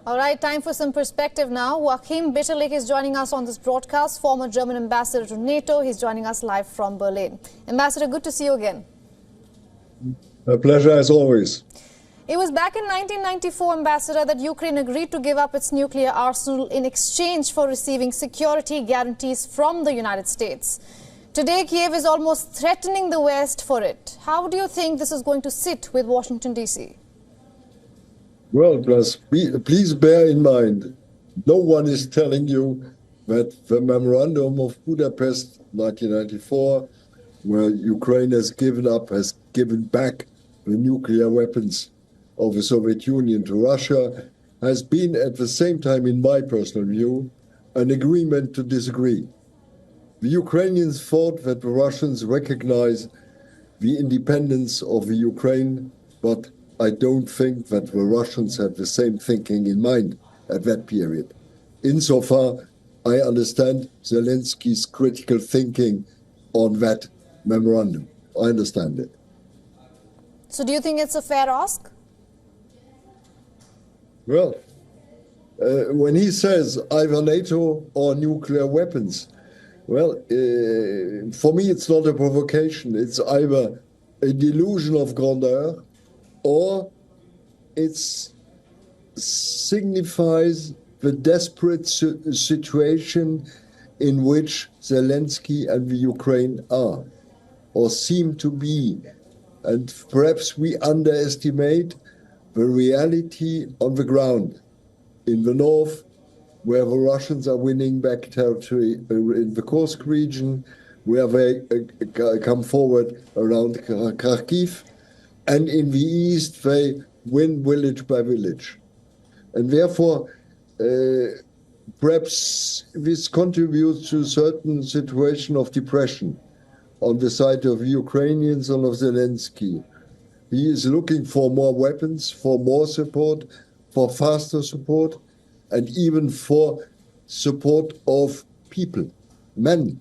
All right, time for some perspective now. Joachim Bitterlich is joining us on this broadcast, former German ambassador to NATO. He's joining us live from Berlin. Ambassador, good to see you again. A pleasure as always. It was back in 1994, Ambassador, that Ukraine agreed to give up its nuclear arsenal in exchange for receiving security guarantees from the United States. Today, Kiev is almost threatening the West for it. How do you think this is going to sit with Washington, D.C.? Well, please bear in mind, no one is telling you that the Memorandum of Budapest 1994, where Ukraine has given back the nuclear weapons of the Soviet Union to Russia, has been at the same time, in my personal view, an agreement to disagree. The Ukrainians thought that the Russians recognize the independence of the Ukraine, but I don't think that the Russians had the same thinking in mind at that period. Insofar, I understand Zelensky's critical thinking on that memorandum. I understand it. So do you think it's a fair ask? Well, when he says either NATO or nuclear weapons, well, for me it's not a provocation. It's either a delusion of grandeur or it signifies the desperate situation in which Zelensky and the Ukraine are, or seem to be. And perhaps we underestimate the reality on the ground. In the north, where the Russians are winning back territory in the Kursk region, where they come forward around Kharkiv, and in the east, they win village by village. And therefore, perhaps this contributes to a certain situation of depression on the side of Ukrainians and of Zelensky. He is looking for more weapons, for more support, for faster support, and even for support of people, men.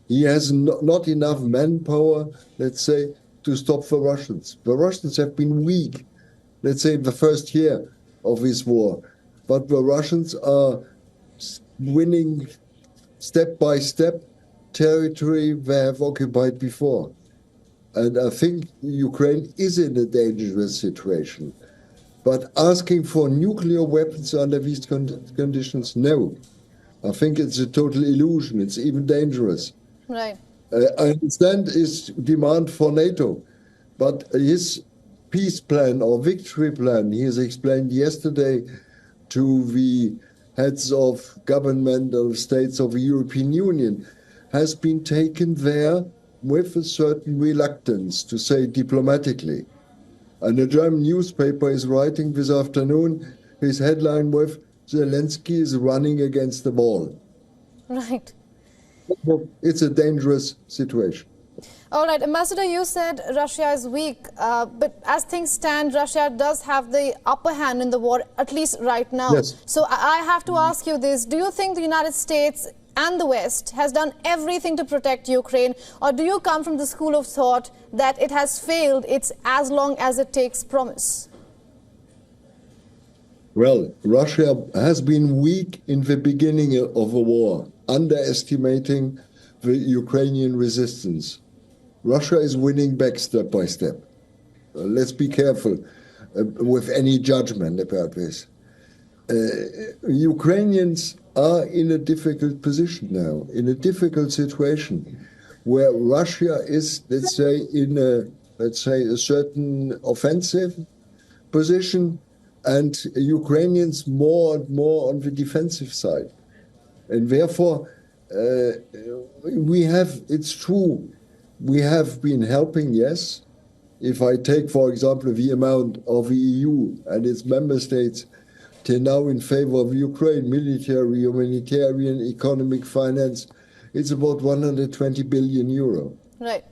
He has not enough manpower, let's say, to stop the Russians. The Russians have been weak, let's say, in the first year of this war. But the Russians are winning step by step territory they have occupied before. And I think Ukraine is in a dangerous situation. But asking for nuclear weapons under these conditions, no. I think it's a total illusion. It's even dangerous. Right. I understand his demand for NATO, but his peace plan or victory plan, he has explained yesterday to the heads of government of states of the European Union, has been taken there with a certain reluctance, to say diplomatically. And a German newspaper is writing this afternoon his headline with, Zelensky is running against the wall. Right. It's a dangerous situation. All right, Ambassador, you said Russia is weak, but as things stand, Russia does have the upper hand in the war, at least right now. Yes. So I have to ask you this. Do you think the United States and the West has done everything to protect Ukraine, or do you come from the school of thought that it has failed its as long as it takes promise? Well, Russia has been weak in the beginning of the war, underestimating the Ukrainian resistance. Russia is winning back step by step. Let's be careful with any judgment about this. Ukrainians are in a difficult position now, in a difficult situation, where Russia is, let's say, in a certain offensive position, and Ukrainians more and more on the defensive side. And therefore, it's true, we have been helping, yes. If I take, for example, the amount of the EU and its member states till now in favor of Ukraine, military, humanitarian, economic, finance, it's about 120 billion euro. Right.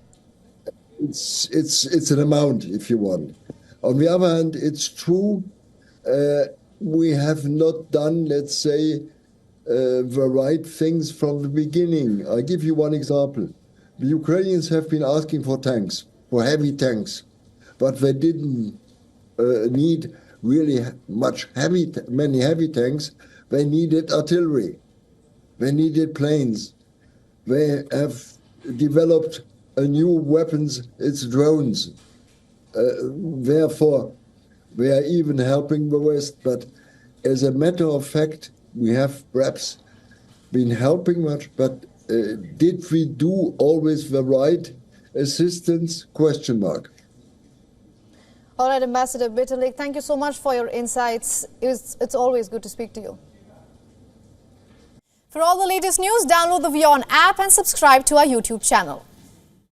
It's an amount, if you want. On the other hand, it's true, we have not done, let's say, the right things from the beginning. I'll give you one example. The Ukrainians have been asking for tanks, for heavy tanks, but they didn't need really many heavy tanks, they needed artillery. They needed planes. They have developed a new weapons, it's drones. Therefore, they are even helping the West. But as a matter of fact, we have perhaps been helping much, but did we do always the right assistance? Question mark. All right, Ambassador Bitterlich, thank you so much for your insights. It's always good to speak to you. For all the latest news, download the WION app and subscribe to our YouTube channel.